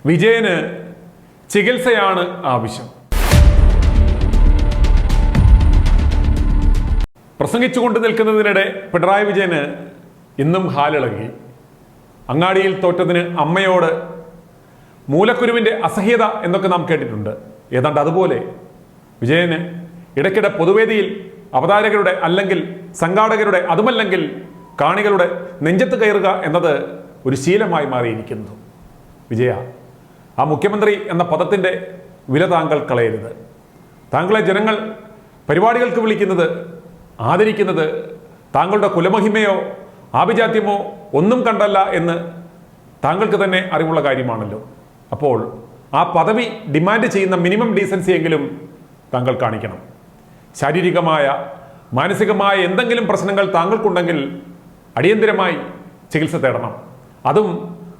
വിജയന് ചികിത്സയാണ് ആവശ്യം. പ്രസംഗിച്ചുകൊണ്ട് നിൽക്കുന്നതിനിടെ പിണറായി വിജയന് ഇന്നും ഹാലിളകി. അങ്ങാടിയിൽ തോറ്റതിന് അമ്മയോട് മൂലക്കുരുവിൻ്റെ അസഹ്യത എന്നൊക്കെ നാം കേട്ടിട്ടുണ്ട്. ഏതാണ്ട് അതുപോലെ വിജയന് ഇടയ്ക്കിടെ പൊതുവേദിയിൽ അവതാരകരുടെ അല്ലെങ്കിൽ സംഘാടകരുടെ അതുമല്ലെങ്കിൽ കാണികളുടെ നെഞ്ചത്ത് കയറുക എന്നത് ഒരു ശീലമായി മാറിയിരിക്കുന്നു. വിജയ, ആ മുഖ്യമന്ത്രി എന്ന പദത്തിൻ്റെ വില താങ്കൾ കളയരുത്. താങ്കളെ ജനങ്ങൾ പരിപാടികൾക്ക് വിളിക്കുന്നത്, ആദരിക്കുന്നത് താങ്കളുടെ കുലമഹിമയോ ആഭിജാത്യമോ ഒന്നും കണ്ടല്ല എന്ന് താങ്കൾക്ക് തന്നെ അറിവുള്ള കാര്യമാണല്ലോ. അപ്പോൾ ആ പദവി ഡിമാൻഡ് ചെയ്യുന്ന മിനിമം ഡീസൻസി എങ്കിലും താങ്കൾ കാണിക്കണം. ശാരീരികമായ മാനസികമായ എന്തെങ്കിലും പ്രശ്നങ്ങൾ താങ്കൾക്കുണ്ടെങ്കിൽ അടിയന്തിരമായി ചികിത്സ തേടണം. അതും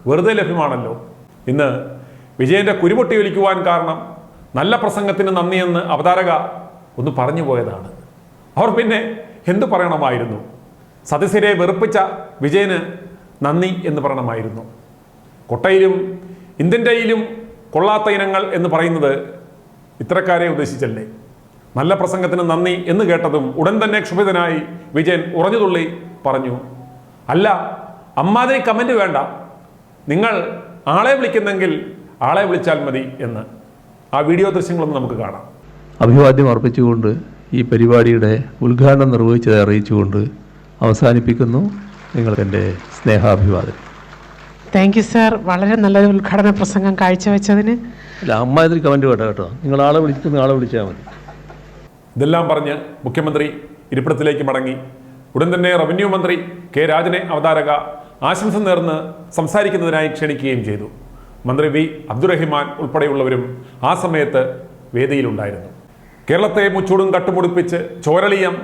വെറുതെ ലഭ്യമാണല്ലോ. ഇന്ന് വിജയൻ്റെ കുരുപൊട്ടി ഒലിക്കുവാൻ കാരണം നല്ല പ്രസംഗത്തിന് നന്ദിയെന്ന് അവതാരക ഒന്ന് പറഞ്ഞു പോയതാണ്. അവർ പിന്നെ എന്തു പറയണമായിരുന്നു? സദസ്യരെ വെറുപ്പിച്ച വിജയന് നന്ദി എന്ന് പറയണമായിരുന്നു. കൊട്ടയിലും ഇന്ത്യൻ്റെയിലും കൊള്ളാത്ത ഇനങ്ങൾ എന്ന് പറയുന്നത് ഇത്തരക്കാരെ ഉദ്ദേശിച്ചല്ലേ? നല്ല പ്രസംഗത്തിന് നന്ദി എന്ന് കേട്ടതും ഉടൻ തന്നെ ക്ഷുഭിതനായി വിജയൻ ഉറഞ്ഞുതുള്ളി പറഞ്ഞു, അല്ല, അമ്മാതിരി കമൻറ്റ് വേണ്ട, നിങ്ങൾ ആളെ വിളിക്കുന്നെങ്കിൽ ആളെ വിളിച്ചാൽ മതി എന്ന്. ആ വീഡിയോ ദൃശ്യങ്ങളൊന്നും നമുക്ക് കാണാം. അഭിവാദ്യം അർപ്പിച്ചുകൊണ്ട് ഈ പരിപാടിയുടെ ഉദ്ഘാടനം നിർവഹിച്ചത് അറിയിച്ചുകൊണ്ട് അവസാനിപ്പിക്കുന്നു. നിങ്ങൾക്ക് സ്നേഹാഭിവാദം. Thank you sir. വളരെ നല്ലൊരു ഉദ്ഘാടന പ്രസംഗം കാഴ്ചവെച്ചതിന്. അല്ല, അമ്മാതിരി കമൻറ്റ് വേണ്ട കേട്ടോ. നിങ്ങൾ ആളെ വിളിച്ചാൽ മതി. ഇതെല്ലാം പറഞ്ഞ് മുഖ്യമന്ത്രി ഇരിപ്പിടത്തിലേക്ക് മടങ്ങി. ഉടൻ തന്നെ റവന്യൂ മന്ത്രി കെ രാജനെ അവതാരക ആശംസ നേർന്ന് സംസാരിക്കുന്നതിനായി ക്ഷണിക്കുകയും ചെയ്തു. മന്ത്രി വി അബ്ദുറഹിമാൻ ഉൾപ്പെടെയുള്ളവരും ആ സമയത്ത് വേദിയിലുണ്ടായിരുന്നു. കേരളത്തെ മുച്ചൂടും കട്ടുമുടിപ്പിച്ച് ചോരളിയം,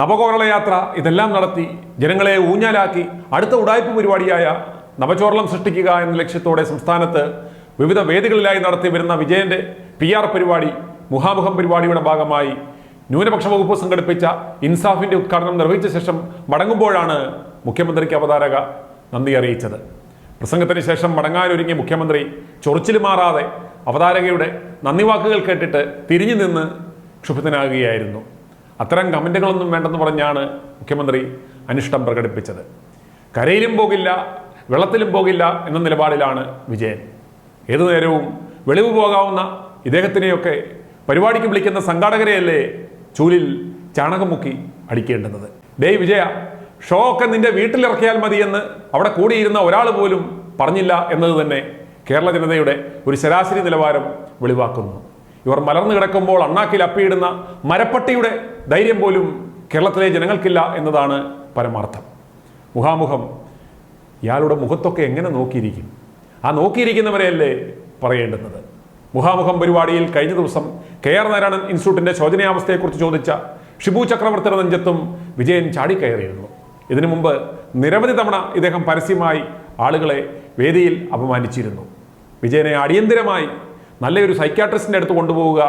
നവകോരള യാത്ര ഇതെല്ലാം നടത്തി ജനങ്ങളെ ഊഞ്ഞാലാക്കി അടുത്ത ഉടായ്പ പരിപാടിയായ നവചോരളം സൃഷ്ടിക്കുക എന്ന ലക്ഷ്യത്തോടെ സംസ്ഥാനത്ത് വിവിധ വേദികളിലായി നടത്തി വരുന്ന വിജയന്റെ PR പരിപാടി മുഖാമുഖം പരിപാടിയുടെ ഭാഗമായി ന്യൂനപക്ഷ വകുപ്പ് സംഘടിപ്പിച്ച ഇൻസാഫിന്റെ ഉദ്ഘാടനം നിർവഹിച്ച ശേഷം മടങ്ങുമ്പോഴാണ് മുഖ്യമന്ത്രിക്ക് അവതാരക നന്ദി അറിയിച്ചത്. പ്രസംഗത്തിന് ശേഷം മടങ്ങാനൊരുങ്ങിയ മുഖ്യമന്ത്രി ചൊറിച്ചിൽ മാറാതെ അവതാരകയുടെ നന്ദി വാക്കുകൾ കേട്ടിട്ട് തിരിഞ്ഞു നിന്ന് ക്ഷുഭിതനാകുകയായിരുന്നു. അത്തരം കമൻറ്റുകളൊന്നും വേണ്ടെന്ന് പറഞ്ഞാണ് മുഖ്യമന്ത്രി അനിഷ്ടം പ്രകടിപ്പിച്ചത്. കരയിലും പോകില്ല, വെള്ളത്തിലും പോകില്ല എന്ന നിലപാടിലാണ് വിജയൻ. ഏതു നേരവും വെളിവ് പോകാവുന്ന ഇദ്ദേഹത്തിനെയൊക്കെ പരിപാടിക്ക് വിളിക്കുന്ന സംഘാടകരെയല്ലേ ചൂലിൽ ചാണകം മുക്കി അടിക്കേണ്ടുന്നത്? ഡേയ് വിജയ, ഷോ ഒക്കെ നിന്റെ വീട്ടിലിറക്കിയാൽ മതിയെന്ന് അവിടെ കൂടിയിരുന്ന ഒരാൾ പോലും പറഞ്ഞില്ല എന്നത് തന്നെ കേരള ജനതയുടെ ഒരു ശരാശരി നിലവാരം വെളിവാക്കുന്നു. ഇവർ മലർന്നു കിടക്കുമ്പോൾ അണ്ണാക്കിൽ അപ്പിയിടുന്ന മരപ്പട്ടിയുടെ ധൈര്യം പോലും കേരളത്തിലെ ജനങ്ങൾക്കില്ല എന്നതാണ് പരമാർത്ഥം. മുഖാമുഖം ഇയാളുടെ മുഖത്തൊക്കെ എങ്ങനെ നോക്കിയിരിക്കും? ആ നോക്കിയിരിക്കുന്നവരെയല്ലേ പറയേണ്ടുന്നത്. മുഖാമുഖം പരിപാടിയിൽ കഴിഞ്ഞ ദിവസം KR നാരായണൻ ഇൻസ്റ്റിറ്റ്യൂട്ടിന്റെ ശോചനീയാവസ്ഥയെക്കുറിച്ച് ചോദിച്ച ഷിബു ചക്രവർത്തിയുടെ നെഞ്ചത്തും വിജയൻ ചാടിക്കയറിയിരുന്നു. ഇതിനു മുമ്പ് നിരവധി തവണ ഇദ്ദേഹം പരസ്യമായി ആളുകളെ വേദിയിൽ അപമാനിച്ചിരുന്നു. വിജയനെ അടിയന്തിരമായി നല്ലൊരു സൈക്യാട്രിസ്റ്റിൻ്റെ അടുത്ത് കൊണ്ടുപോവുക,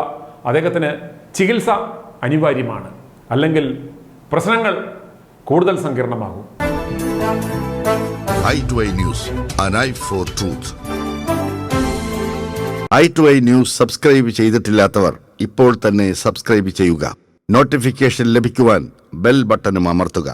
അദ്ദേഹത്തിന് ചികിത്സ അനിവാര്യമാണ്. അല്ലെങ്കിൽ പ്രശ്നങ്ങൾ കൂടുതൽ സങ്കീർണമാകും. i2i News, an eye for truth. i2i News subscribe ചെയ്തിട്ടില്ലാത്തവർ ഇപ്പോൾ തന്നെ സബ്സ്ക്രൈബ് ചെയ്യുക. നോട്ടിഫിക്കേഷൻ ലഭിക്കുവാൻ ബെൽ ബട്ടണും അമർത്തുക.